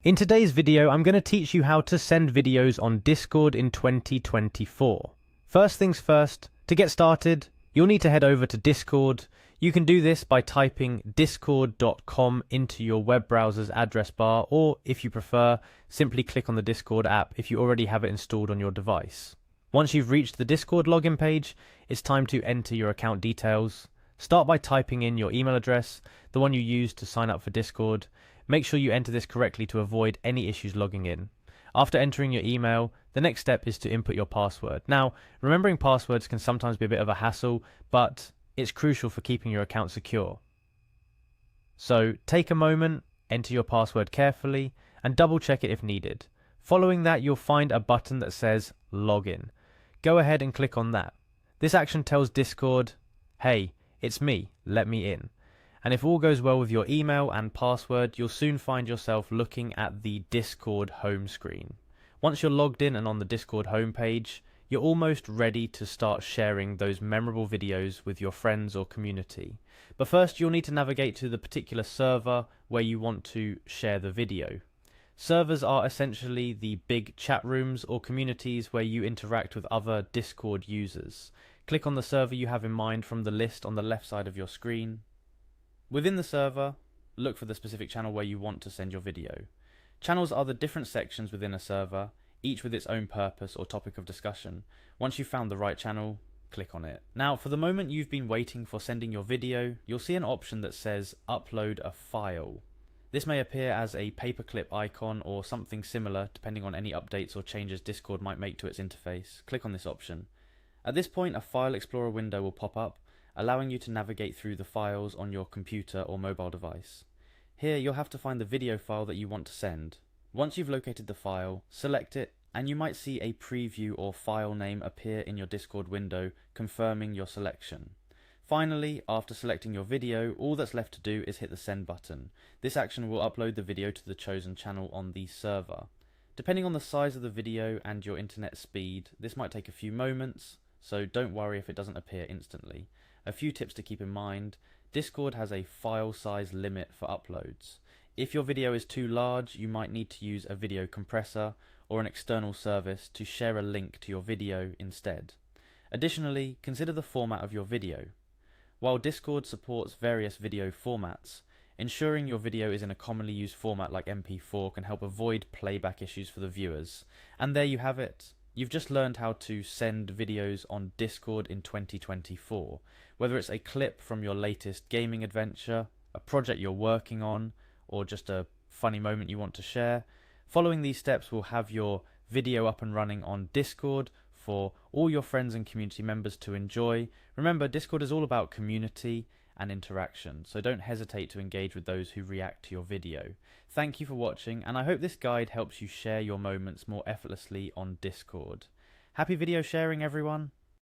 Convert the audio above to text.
In today's video, I'm going to teach you how to send videos on Discord in 2024. First things first, to get started, you'll need to head over to Discord. You can do this by typing discord.com into your web browser's address bar, or if you prefer, simply click on the Discord app if you already have it installed on your device. Once you've reached the Discord login page, it's time to enter your account details. Start by typing in your email address, the one you used to sign up for Discord. Make sure you enter this correctly to avoid any issues logging in. After entering your email, the next step is to input your password. Now, remembering passwords can sometimes be a bit of a hassle, but it's crucial for keeping your account secure. So take a moment, enter your password carefully, and double check it if needed. Following that, you'll find a button that says Login. Go ahead and click on that. This action tells Discord, hey, it's me, let me in. And if all goes well with your email and password, you'll soon find yourself looking at the Discord home screen. Once you're logged in and on the Discord homepage, you're almost ready to start sharing those memorable videos with your friends or community. But first, you'll need to navigate to the particular server where you want to share the video. Servers are essentially the big chat rooms or communities where you interact with other Discord users. Click on the server you have in mind from the list on the left side of your screen. Within the server, look for the specific channel where you want to send your video. Channels are the different sections within a server, each with its own purpose or topic of discussion. Once you've found the right channel, click on it. Now, for the moment you've been waiting for sending your video, you'll see an option that says Upload a File. This may appear as a paperclip icon or something similar depending on any updates or changes Discord might make to its interface. Click on this option. At this point, a File Explorer window will pop up, allowing you to navigate through the files on your computer or mobile device. Here you'll have to find the video file that you want to send. Once you've located the file, select it, and you might see a preview or file name appear in your Discord window, confirming your selection. Finally, after selecting your video, all that's left to do is hit the send button. This action will upload the video to the chosen channel on the server. Depending on the size of the video and your internet speed, this might take a few moments, so don't worry if it doesn't appear instantly. A few tips to keep in mind: Discord has a file size limit for uploads. If your video is too large, you might need to use a video compressor or an external service to share a link to your video instead. Additionally, consider the format of your video. While Discord supports various video formats, ensuring your video is in a commonly used format like MP4 can help avoid playback issues for the viewers. And there you have it. You've just learned how to send videos on Discord in 2024. Whether it's a clip from your latest gaming adventure, a project you're working on, or just a funny moment you want to share, following these steps will have your video up and running on Discord for all your friends and community members to enjoy. Remember, Discord is all about community and interaction, so don't hesitate to engage with those who react to your video. Thank you for watching, and I hope this guide helps you share your moments more effortlessly on Discord. Happy video sharing, everyone!